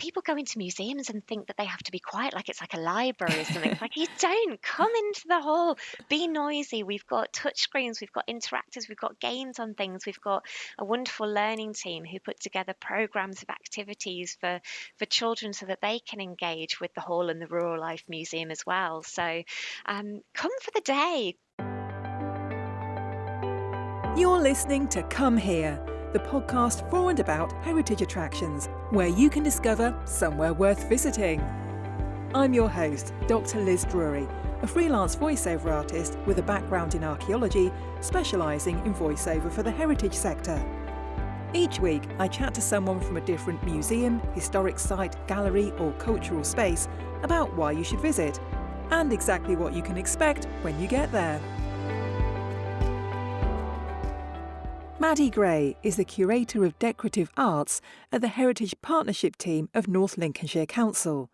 people go into museums and think that they have to be quiet, like it's like a library or something. It's like, you don't come into the hall, be noisy. We've got touch screens, we've got interactors, we've got games on things. We've got a wonderful learning team who put together programs of activities for children so that they can engage with the hall and the Rural Life Museum as well. So come for the day. You're listening to Come Here, the podcast for and about heritage attractions, where you can discover somewhere worth visiting. I'm your host, Dr. Liz Drury, a freelance voiceover artist with a background in archaeology, specialising in voiceover for the heritage sector. Each week, I chat to someone from a different museum, historic site, gallery or cultural space about why you should visit, and exactly what you can expect when you get there. Madi Gray is the Curator of Decorative Arts at the Heritage Partnership Team of North Lincolnshire Council.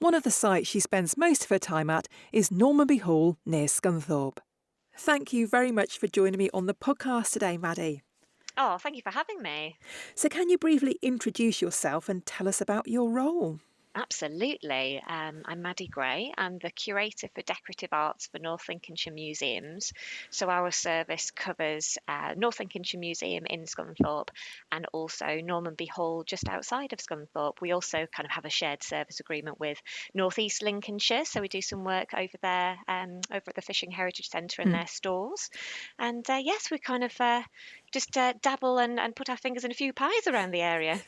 One of the sites she spends most of her time at is Normanby Hall near Scunthorpe. Thank you very much for joining me on the podcast today, Madi. Oh, thank you for having me. So can you briefly introduce yourself and tell us about your role? Absolutely. I'm Madi Gray. I'm the Curator for Decorative Arts for North Lincolnshire Museums. So our service covers North Lincolnshire Museum in Scunthorpe and also Normanby Hall just outside of Scunthorpe. We also kind of have a shared service agreement with North East Lincolnshire. So we do some work over there, over at the Fishing Heritage Centre in their stores. And yes, we kind of just dabble and put our fingers in a few pies around the area.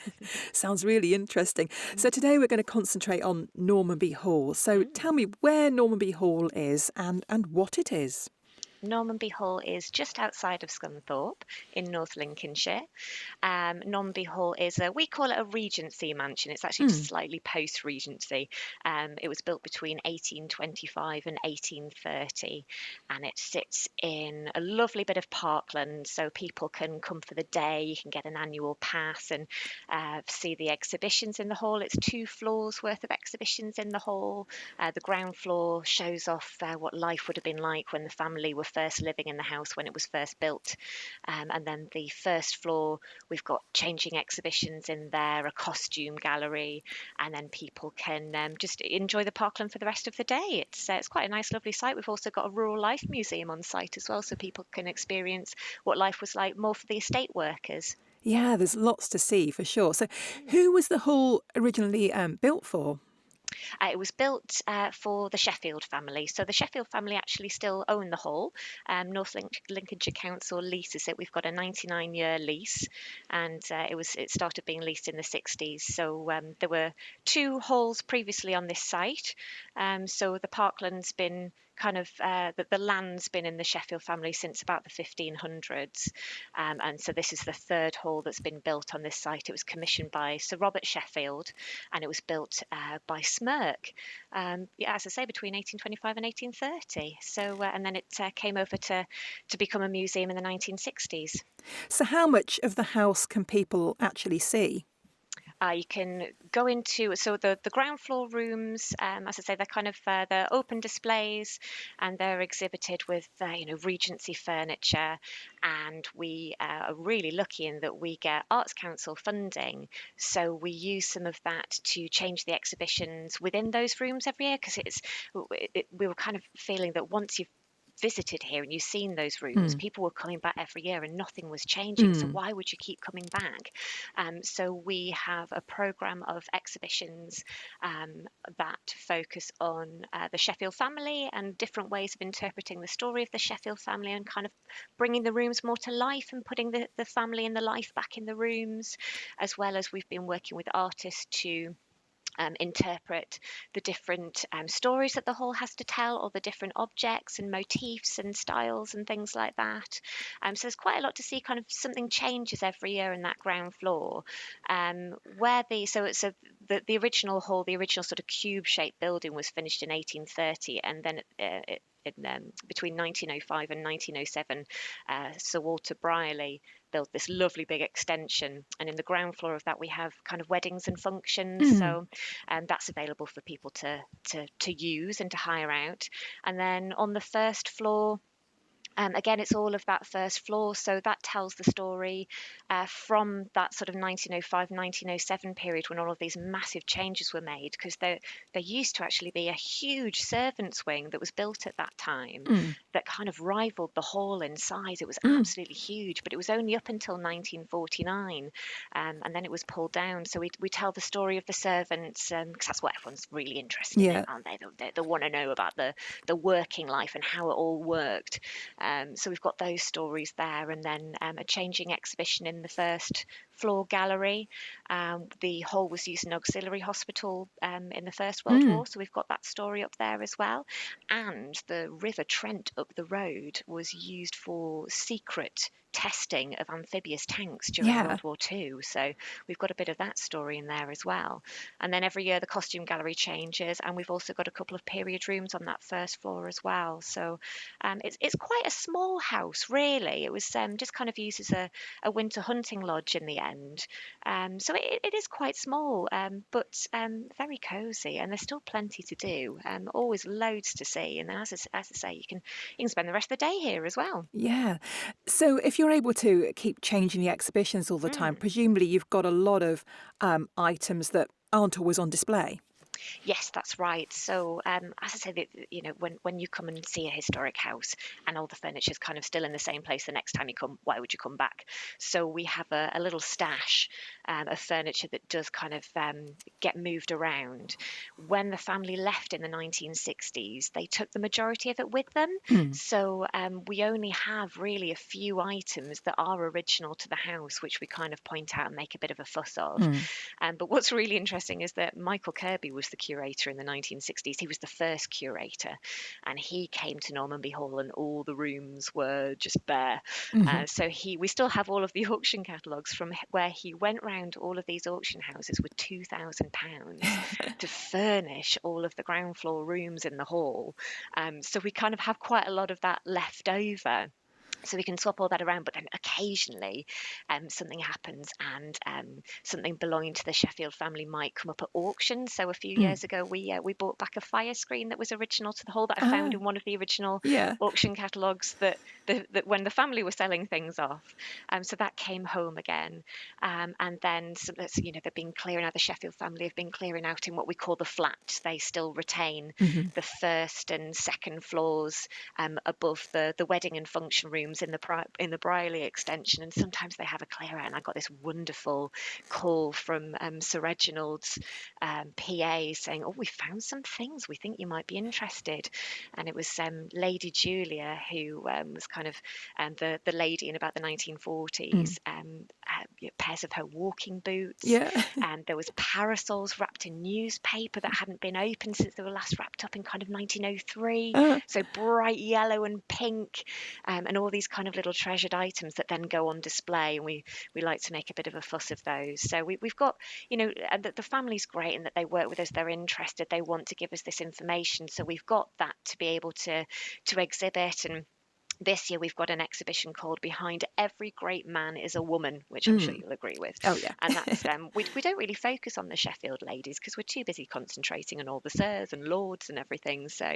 Sounds really interesting. So today we're going to concentrate on Normanby Hall. So tell me where Normanby Hall is and what it is. Normanby Hall is just outside of Scunthorpe in North Lincolnshire. Normanby Hall is we call it a Regency mansion. It's actually just slightly post-Regency. It was built between 1825 and 1830, and it sits in a lovely bit of parkland, so people can come for the day. You can get an annual pass and see the exhibitions in the hall. It's 2 floors worth of exhibitions in the hall. The ground floor shows off what life would have been like when the family were first living in the house when it was first built. And then the first floor, we've got changing exhibitions in there, a costume gallery, and then people can just enjoy the parkland for the rest of the day. It's quite a nice, lovely site. We've also got a Rural Life Museum on site as well, so people can experience what life was like more for the estate workers. Yeah, there's lots to see for sure. So who was the hall originally built for? It was built for the Sheffield family. So the Sheffield family actually still own the hall. North Lincolnshire Council leases it. We've got a 99-year lease, and it started being leased in the 60s. So there were 2 halls previously on this site. So the parkland's been kind of the land's been in the Sheffield family since about the 1500s, and so this is the 3rd hall that's been built on this site. It was commissioned by Sir Robert Sheffield, and it was built by Smirk, as I say, between 1825 and 1830. So and then it came over to become a museum in the 1960s. So how much of the house can people actually see? You can go into, so the ground floor rooms, as I say, they're kind of they're open displays, and they're exhibited with Regency furniture. And we are really lucky in that we get Arts Council funding, so we use some of that to change the exhibitions within those rooms every year, because we were kind of feeling that once you've visited here and you've seen those rooms, people were coming back every year and nothing was changing. So why would you keep coming back? So we have a programme of exhibitions that focus on the Sheffield family and different ways of interpreting the story of the Sheffield family, and kind of bringing the rooms more to life and putting the family and the life back in the rooms, as well as we've been working with artists to interpret the different stories that the hall has to tell, or the different objects and motifs and styles and things like that. So there's quite a lot to see. Kind of something changes every year in that ground floor. Where the original hall, the original sort of cube-shaped building, was finished in 1830, and then between 1905 and 1907, Sir Walter Brierley built this lovely big extension, and in the ground floor of that we have kind of weddings and functions. So that's available for people to use and to hire out. And then on the first floor Again, it's all of that first floor, so that tells the story from that sort of 1905, 1907 period when all of these massive changes were made, because there used to actually be a huge servants' wing that was built at that time Mm. that kind of rivaled the hall in size. It was Mm. absolutely huge, but it was only up until 1949, and then it was pulled down. So we tell the story of the servants, because that's what everyone's really interested in, Yeah. aren't they? They want to know about the working life and how it all worked. So we've got those stories there, and then a changing exhibition in the first floor gallery. The hall was used as an auxiliary hospital in the First World Mm. War, so we've got that story up there as well. And the River Trent up the road was used for secret testing of amphibious tanks during Yeah. World War II. So we've got a bit of that story in there as well. And then every year the costume gallery changes, and we've also got a couple of period rooms on that first floor as well. So it's quite a small house, really. It was just kind of used as a winter hunting lodge in the end. So it is quite small, but very cosy, and there's still plenty to do. Always loads to see, and then as I say, you can spend the rest of the day here as well. Yeah. So if you're able to keep changing the exhibitions all the time, Mm. presumably you've got a lot of items that aren't always on display. Yes, that's right. So, as I said, when you come and see a historic house and all the furniture is kind of still in the same place the next time you come, why would you come back? So we have a little stash of furniture that does kind of get moved around. When the family left in the 1960s, they took the majority of it with them. Mm. So we only have really a few items that are original to the house, which we kind of point out and make a bit of a fuss of. Mm. But what's really interesting is that Michael Kirby was the curator in the 1960s. He was the first curator, and he came to Normanby Hall, and all the rooms were just bare. Mhm. So we still have all of the auction catalogues from where he went round all of these auction houses with £2,000 to furnish all of the ground floor rooms in the hall. So we kind of have quite a lot of that left over, so we can swap all that around. But then occasionally something happens, and something belonging to the Sheffield family might come up at auction. So a few Mm. years ago we bought back a fire screen that was original to the hall, that I found Ah, in one of the original yeah. auction catalogues that when the family were selling things off. So that came home again. And then they've been clearing out, the Sheffield family have been clearing out in what we call the flat. They still retain Mhm. the first and second floors above the wedding and function rooms in the Brierley extension, and sometimes they have a clear out. And I got this wonderful call from Sir Reginald's PA saying, "Oh, we found some things. We think you might be interested." And it was Lady Julia, who was kind of the lady in about the 1940s. Mm. Pairs of her walking boots, Yeah. and there was parasols wrapped in newspaper that hadn't been opened since they were last wrapped up in kind of 1903. Ah. So bright yellow and pink, and all these kind of little treasured items that then go on display. And we like to make a bit of a fuss of those. So we've got, and the family's great in that they work with us. They're interested. They want to give us this information. So we've got that to be able to exhibit. And this year we've got an exhibition called Behind Every Great Man is a Woman, which I'm sure Mm. you'll agree with. Oh, yeah. And that's we don't really focus on the Sheffield ladies because we're too busy concentrating on all the sirs and lords and everything. So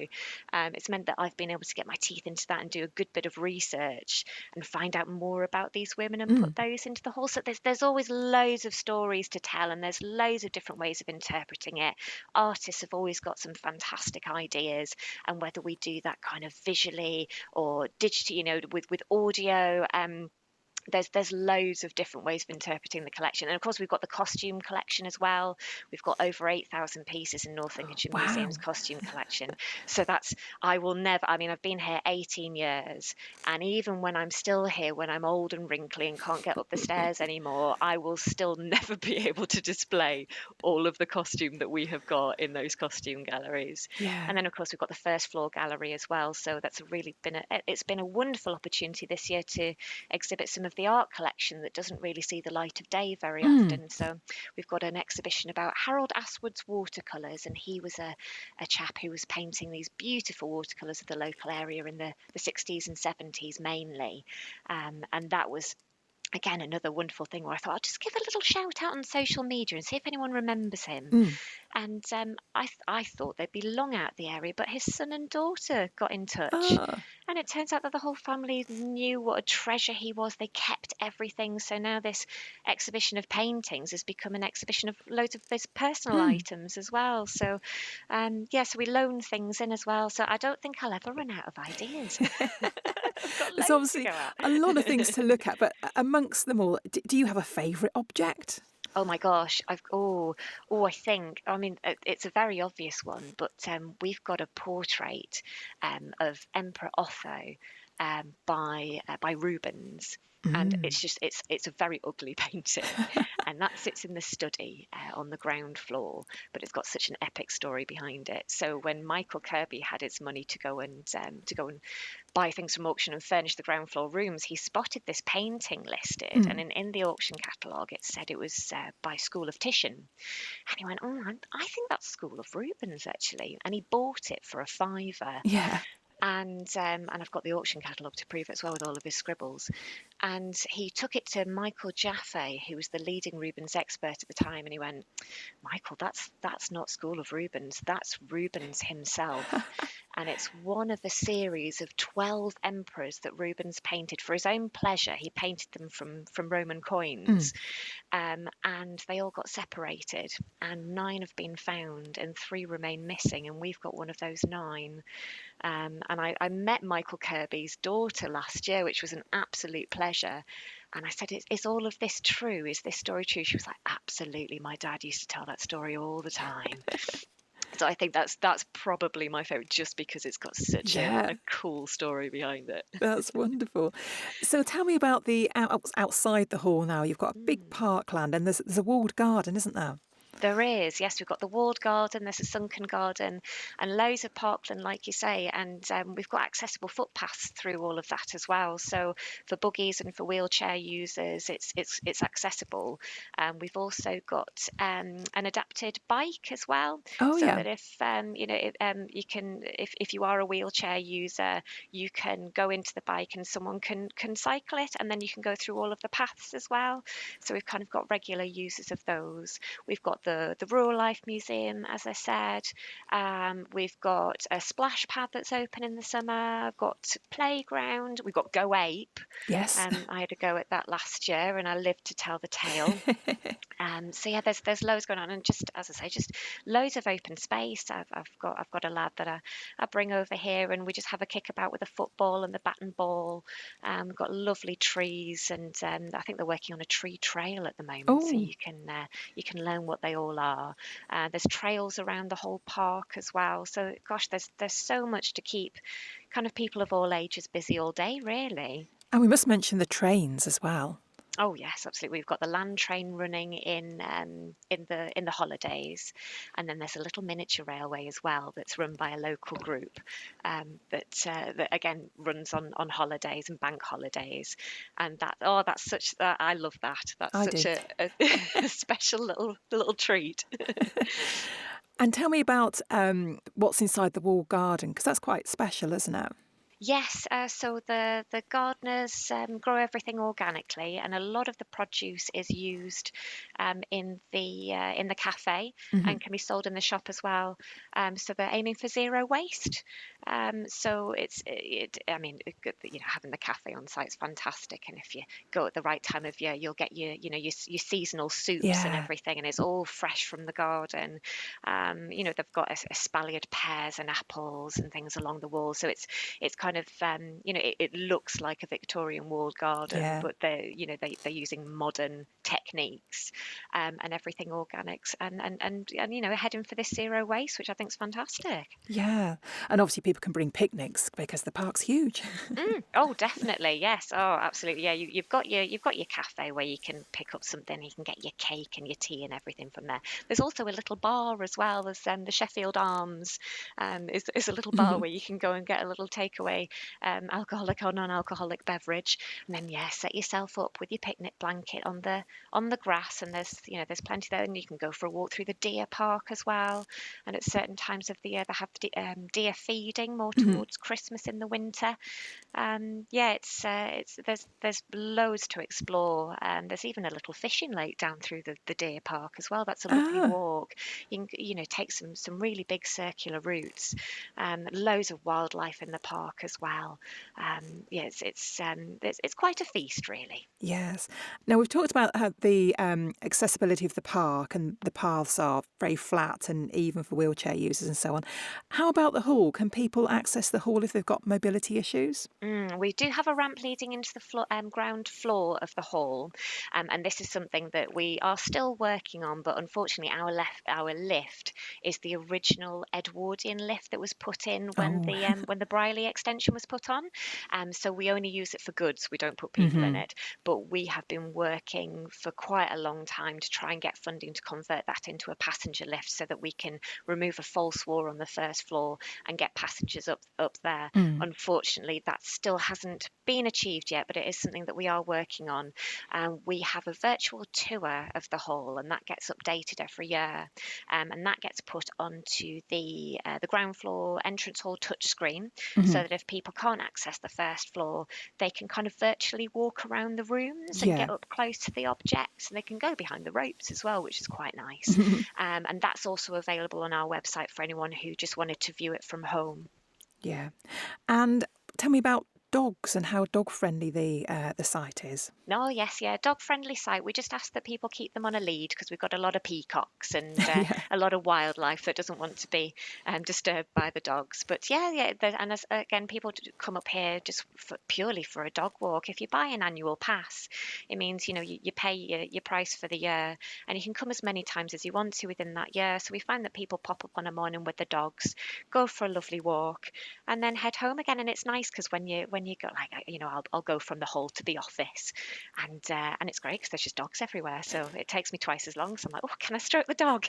it's meant that I've been able to get my teeth into that and do a good bit of research and find out more about these women and Mm. put those into the hall. So there's always loads of stories to tell, and there's loads of different ways of interpreting it. Artists have always got some fantastic ideas, and whether we do that kind of visually or digitally, with audio, there's loads of different ways of interpreting the collection. And of course we've got the costume collection as well. We've got over 8,000 pieces in North Lincolnshire Museum's Wow. costume collection. So that's, I will never, I mean, I've been here 18 years, and even when I'm still here, when I'm old and wrinkly and can't get up the stairs anymore, I will still never be able to display all of the costume that we have got in those costume galleries. Yeah. And then of course we've got the first floor gallery as well. So that's really it's been a wonderful opportunity this year to exhibit some of the art collection that doesn't really see the light of day very Mm. often. So we've got an exhibition about Harold Aswood's watercolours, and he was a chap who was painting these beautiful watercolours of the local area in the 60s and 70s mainly. And that was again, another wonderful thing where I thought I'll just give a little shout out on social media and see if anyone remembers him. Mm. And I thought they'd be long out of the area, but his son and daughter got in touch. Ah, And it turns out that the whole family knew what a treasure he was. They kept everything. So now this exhibition of paintings has become an exhibition of loads of his personal mm. items as well. So, yeah, so we loan things in as well. So I don't think I'll ever run out of ideas. I've got There's loads to obviously go at. a lot of things to look at, but amongst them all, do you have a favourite object? Oh my gosh, I think, I mean, it's a very obvious one, but we've got a portrait of Emperor Otho by Rubens. And Mm. it's a very ugly painting, and that sits in the study on the ground floor. But it's got such an epic story behind it. So when Michael Kirby had his money to go and buy things from auction and furnish the ground floor rooms, he spotted this painting listed, and Mm. in the auction catalogue it said it was by School of Titian, and he went, "Oh, I think that's School of Rubens actually," and he bought it for a fiver. Yeah. And I've got the auction catalogue to prove it as well with all of his scribbles. And he took it to Michael Jaffe, who was the leading Rubens expert at the time, and he went, "Michael, that's not School of Rubens, that's Rubens himself." And it's one of a series of 12 emperors that Rubens painted for his own pleasure. He painted them from Roman Mm. coins, and they all got separated, and 9 have been found, and 3 remain missing, and we've got one of those 9. And I met Michael Kirby's daughter last year, which was an absolute pleasure. And I said, is all of this true? Is this story true? She was like, absolutely. My dad used to tell that story all the time. So I think that's probably my favourite, just because it's got such Yeah. a cool story behind it. That's wonderful. So tell me about the outside the hall now. You've got a big Mm. parkland and there's a walled garden, isn't there? There is, yes. We've got the walled garden, there's a sunken garden, and loads of parkland, like you say. And we've got accessible footpaths through all of that as well. So for buggies and for wheelchair users, it's accessible. We've also got an adapted bike as well, Oh, so yeah. that you can, if you are a wheelchair user, you can go into the bike and someone can cycle it, and then you can go through all of the paths as well. So we've kind of got regular users of those. We've got the Rural Life Museum, as I said. We've got a splash pad that's open in the summer. I've got playground. We've got Go Ape. Yes. I had a go at that last year, and I lived to tell the tale. So yeah, there's loads going on, and just as I say, just loads of open space. I've got a lad that I bring over here, and we just have a kick about with a football and the bat and ball. We've got lovely trees, and I think they're working on a tree trail at the moment, so Oh, you can learn what they all are. There's trails around the whole park as well. So gosh, there's so much to keep kind of people of all ages busy all day, really. and we must mention the trains as well. Oh yes, absolutely. We've got the land train running in the holidays, and then there's a little miniature railway as well that's run by a local group that again runs on holidays and bank holidays, and that's such I love that. That's I such do. a special little treat. And tell me about what's inside the walled garden, because that's quite special, isn't it? Yes, so the gardeners grow everything organically, and a lot of the produce is used in the cafe Hmm. and can be sold in the shop as well. So they're aiming for zero waste. So I mean, having the cafe on site is fantastic, and if you go at the right time of year, you'll get your seasonal soups and Yeah. everything, and it's all fresh from the garden. They've got espaliered pears and apples and things along the wall, so it's kind of it looks like a Victorian walled garden, Yeah. but they're using modern techniques, and everything organics, and heading for this zero waste, which I think is fantastic. Yeah. And obviously people can bring picnics because the park's huge. Oh, definitely, yes. Oh, absolutely, yeah. You've got your cafe where you can pick up something. You can get your cake and your tea and everything from there. There's also a little bar as well. There's the Sheffield Arms, is a little bar Mhm. where you can go and get a little takeaway enjoy alcoholic or non-alcoholic beverage, and then set yourself up with your picnic blanket on the grass, and there's plenty there, and you can go for a walk through the deer park as well. And at certain times of the year, they have deer feeding more Mhm. towards Christmas in the winter. It's there's loads to explore, and there's even a little fishing lake down through the deer park as well. That's a lovely Ah, walk. You can take some really big circular routes. Loads of wildlife in the park as well. It's quite a feast, really. yes. Now, we've talked about how the accessibility of the park, and the paths are very flat and even for wheelchair users and so on. How about the hall? Can people access the hall if they've got mobility issues? We do have a ramp leading into the ground floor of the hall, and this is something that we are still working on. But unfortunately, our lift is the original Edwardian lift that was put in Oh, when the Briley extension was put on. So we only use it for goods. We don't put people in hmm, it. But we have been working for quite a long time to try and get funding to convert that into a passenger lift, so that we can remove a false wall on the first floor and get passengers up there. mm, Unfortunately, that still hasn't been achieved yet, but it is something that we are working on. We have a virtual tour of the hall, and that gets updated every year, and that gets put onto the ground floor entrance hall touchscreen, so hmm, that if people can't access the first floor, they can kind of virtually walk around the rooms and yeah. get up close to the objects, and they can go behind the ropes as well, which is quite nice. And that's also available on our website for anyone who just wanted to view it from home. Yeah. And tell me about dogs and how dog friendly the site is. Oh, yes, yeah, dog-friendly site. We just ask that people keep them on a lead, because we've got a lot of peacocks and Yeah. a lot of wildlife that doesn't want to be disturbed by the dogs. But and again, people come up here just purely for a dog walk. If you buy an annual pass, it means you pay your price for the year, and you can come as many times as you want to within that year. So we find that people pop up on a morning with the dogs, go for a lovely walk, and then head home again. And it's nice because when you go, like, I'll go from the hall to the office, and it's great because there's just dogs everywhere. So it takes me twice as long. So I'm like, oh, can I stroke the dog?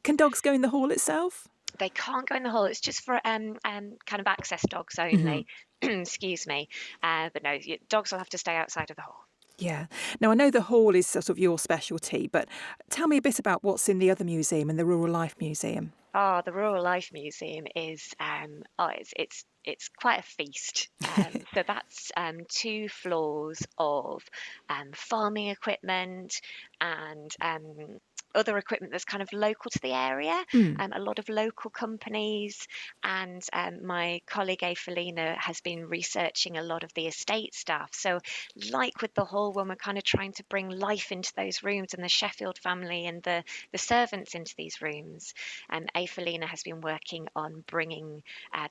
Can dogs go in the hall itself? They can't go in the hall. It's just for kind of access dogs Hmm. only. Excuse me. But no, dogs will have to stay outside of the hall. Yeah. Now, I know the hall is sort of your specialty, but tell me a bit about what's in the other museum, in the Rural Life Museum. Oh, the Rural Life Museum is it's quite a feast. So that's 2 floors of farming equipment and other equipment that's kind of local to the area. Mm. A lot of local companies, and my colleague Afelina has been researching a lot of the estate staff. So, like with the hall, when we're kind of trying to bring life into those rooms, and the Sheffield family and the servants into these rooms, Afelina has been working on bringing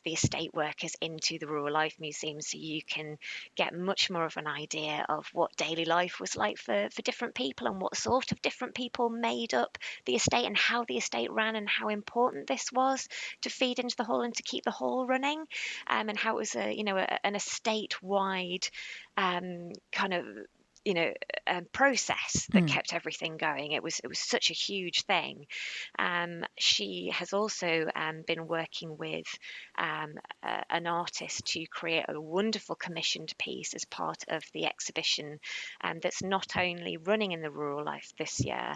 the estate workers into the Rural Life Museum, so you can get much more of an idea of what daily life was like for different people, and what sort of different people made up the estate, and how the estate ran, and how important this was to feed into the hall and to keep the hall running, and how it was an estate wide kind of process that Mm. kept everything going. It was such a huge thing. She has also been working with an artist to create a wonderful commissioned piece as part of the exhibition, that's not only running in the Rural Life this year,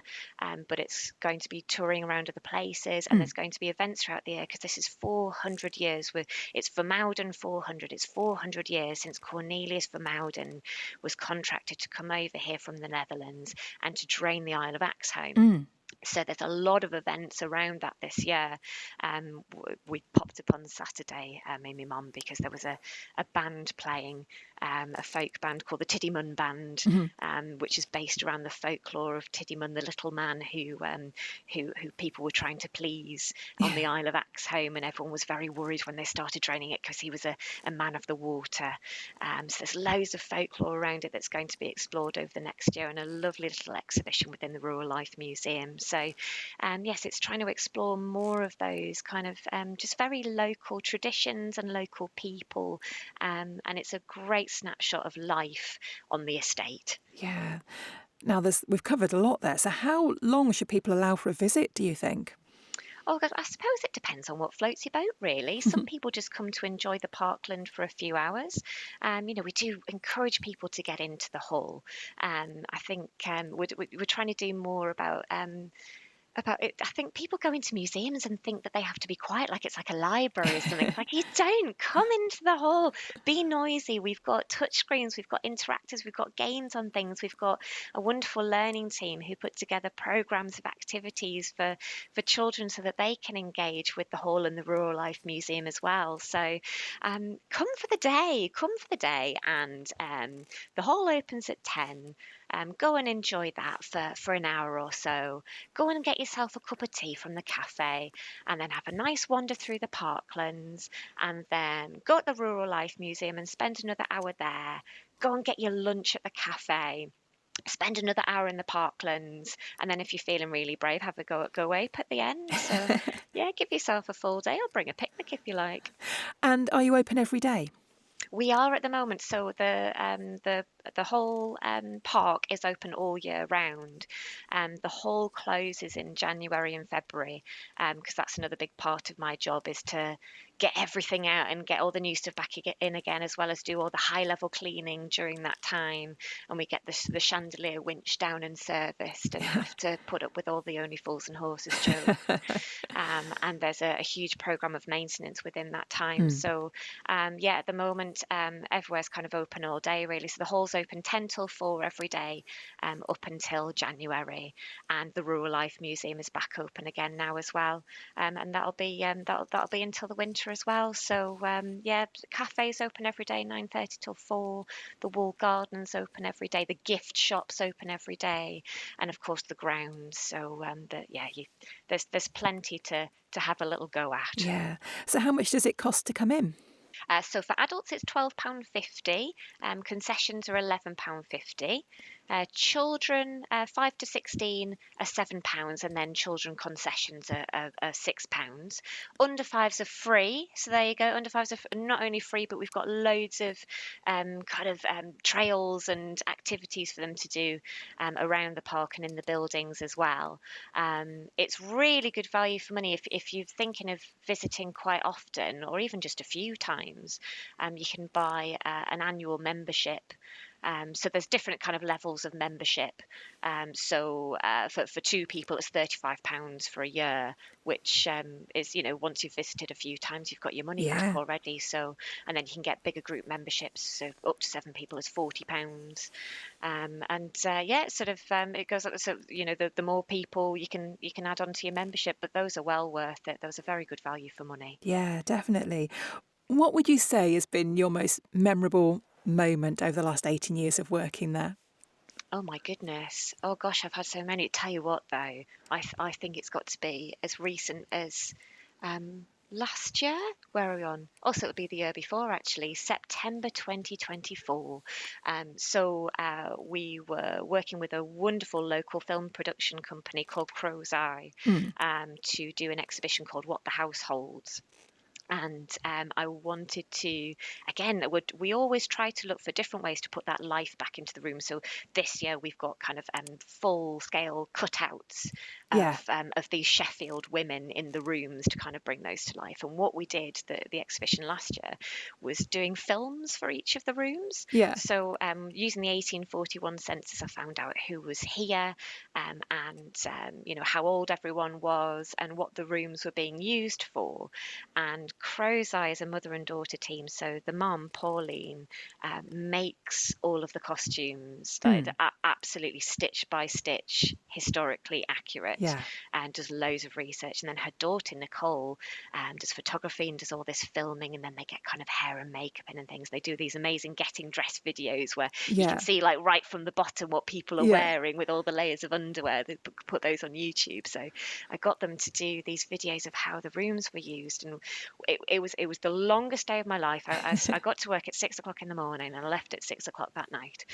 but it's going to be touring around other places, and Mm. there's going to be events throughout the year, because this is 400 years. It's Vermouden 400. It's 400 years since Cornelius Vermouden was contracted to come over here from the Netherlands and to drain the Isle of Axholme. Mm. So there's a lot of events around that this year. We popped up on Saturday, me and my mum, because there was a band playing, a folk band called the Tiddymun Band, Mhm. which is based around the folklore of Tiddymun, the little man who people were trying to please on the Isle of Axholme, and everyone was very worried when they started draining it, because he was a man of the water. So there's loads of folklore around it that's going to be explored over the next year, and a lovely little exhibition within the Rural Life Museum. So, yes, it's trying to explore more of those kind of just very local traditions and local people, and it's a great snapshot of life on the estate. Yeah. Now, we've covered a lot there. So how long should people allow for a visit, do you think? Oh, God, I suppose it depends on what floats your boat, really. Some people just come to enjoy the parkland for a few hours. We do encourage people to get into the hall. I think we're trying to do more about it. I think people go into museums and think that they have to be quiet, like it's like a library or something. It's like, you don't come into the hall, be noisy. We've got touch screens, we've got interactors, we've got games on things, we've got a wonderful learning team who put together programs of activities for children so that they can engage with the hall and the Rural Life Museum as well. So come for the day, and the hall opens at 10. Go and enjoy that for an hour or so. Go and get yourself a cup of tea from the cafe, and then have a nice wander through the parklands, and then go to the Rural Life Museum and spend another hour there. Go and get your lunch at the cafe. Spend another hour in the parklands, and then if you're feeling really brave, have a go at Go Ape at the end. So, yeah, give yourself a full day, or bring a picnic if you like. And are you open every day? We are at the moment, so the whole park is open all year round. The hall closes in January and February, because that's another big part of my job, is to get everything out and get all the new stuff back in again, as well as do all the high level cleaning during that time. And we get the chandelier winched down and serviced, and have to put up with all the only fools and horses jokes. And there's a huge program of maintenance within that time. So yeah, at the moment, everywhere's kind of open all day, really. So the hall's open 10 till 4 every day, up until January, and the Rural Life Museum is back open again now as well, and that'll be until the winter as well. So yeah, cafes open every day 9:30 till 4. The wall gardens open every day. The gift shops open every day, and of course the grounds. So there's plenty to have a little go at. Yeah. So how much does it cost to come in? So for adults, it's £12.50. Concessions are £11.50. Children, 5 to 16, are £7, and then children concessions are £6. Under fives are free, so there you go. Under fives are not only free, but we've got loads of trails and activities for them to do around the park and in the buildings as well. It's really good value for money if you're thinking of visiting quite often, or even just a few times. You can buy an annual membership. So there's different kind of levels of membership. So for two people, it's £35 for a year, which is, once you've visited a few times, you've got your money back already. So, and then you can get bigger group memberships. So up to 7 people is £40. Yeah, sort of it goes up. So the more people you can add on to your membership, but those are well worth it. Those are very good value for money. Yeah, definitely. What would you say has been your most memorable moment over the last 18 years of working there? Oh my goodness. Oh gosh, I've had so many. Tell you what though, I think it's got to be as recent as last year. Where are we on? Also, it'll be the year before, actually, September 2024. We were working with a wonderful local film production company called Crow's Eye, to do an exhibition called What the House Holds. And I wanted to, again, we always try to look for different ways to put that life back into the room. So this year we've got kind of full scale cutouts of these Sheffield women in the rooms to kind of bring those to life. And what we did, the exhibition last year, was doing films for each of the rooms. So using the 1841 census, I found out who was here, and how old everyone was, and what the rooms were being used for. And Crow's Eye is a mother and daughter team. So the mum, Pauline, makes all of the costumes, absolutely stitch by stitch, historically accurate, and does loads of research. And then her daughter, Nicole, does photography and does all this filming. And then they get kind of hair and makeup in and things. They do these amazing getting dressed videos where you can see, like, right from the bottom what people are wearing with all the layers of underwear. They put those on YouTube. So I got them to do these videos of how the rooms were used, and it was the longest day of my life. I got to work at 6 o'clock in the morning and I left at 6 o'clock that night.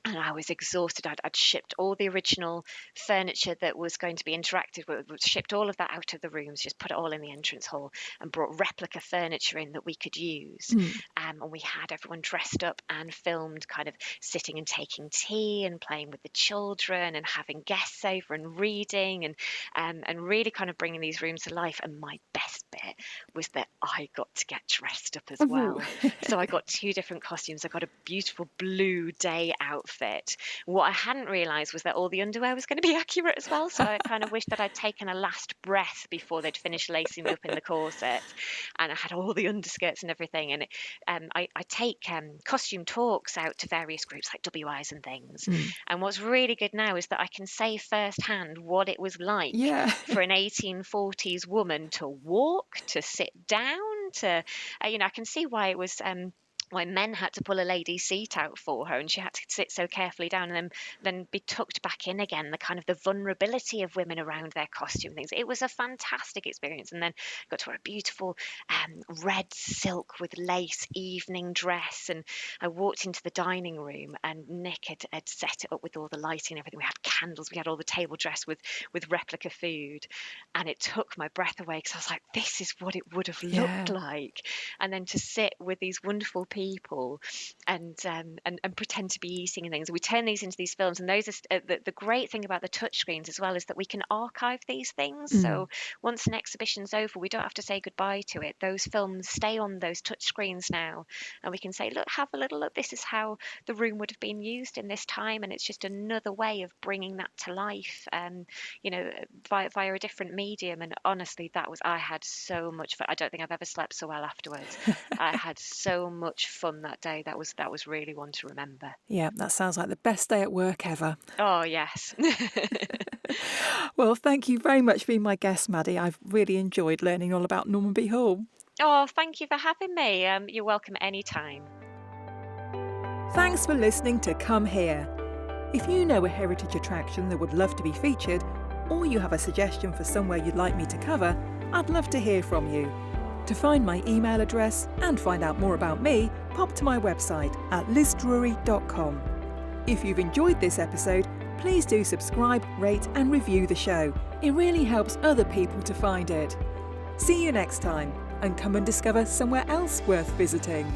and I was exhausted. I'd shipped all the original furniture that was going to be interacted with, shipped all of that out of the rooms, just put it all in the entrance hall, and brought replica furniture in that we could use. And we had everyone dressed up and filmed, kind of sitting and taking tea and playing with the children and having guests over and reading, and really kind of bringing these rooms to life. And my best bit was that I got to get dressed up as well. So I got 2 different costumes. I got a beautiful blue day outfit. What I hadn't realised was that all the underwear was going to be accurate as well. So I kind of wished that I'd taken a last breath before they'd finished lacing me up in the corset. And I had all the underskirts and everything. And I take costume talks out to various groups like WIs and things. And what's really good now is that I can say firsthand what it was like for an 1840s woman to walk, to sit down, to, I can see why it was... why men had to pull a lady's seat out for her, and she had to sit so carefully down and then be tucked back in again. The kind of the vulnerability of women around their costume things. It was a fantastic experience. And then got to wear a beautiful red silk with lace evening dress, and I walked into the dining room, and Nick had set it up with all the lighting and everything. We had candles, we had all the table dressed with replica food, and it took my breath away, because I was like, this is what it would have looked like. And then to sit with these wonderful people and pretend to be eating and things. We turn these into these films, and those are the great thing about the touchscreens as well, is that we can archive these things. So once an exhibition's over, we don't have to say goodbye to it. Those films stay on those touchscreens now, and we can say, look, have a little look. This is how the room would have been used in this time, and it's just another way of bringing that to life, via a different medium. And honestly, I had so much fun. I don't think I've ever slept so well afterwards. I had so much fun that day. That was really one to remember. Yeah, that sounds like the best day at work ever. Oh, yes. Well, thank you very much for being my guest, Maddie. I've really enjoyed learning all about Normanby Hall. Oh, thank you for having me. You're welcome anytime. Thanks for listening to Come Here. If you know a heritage attraction that would love to be featured, or you have a suggestion for somewhere you'd like me to cover, I'd love to hear from you. To find my email address and find out more about me, pop to my website at lizdrury.com. If you've enjoyed this episode, please do subscribe, rate and review the show. It really helps other people to find it. See you next time, and come and discover somewhere else worth visiting.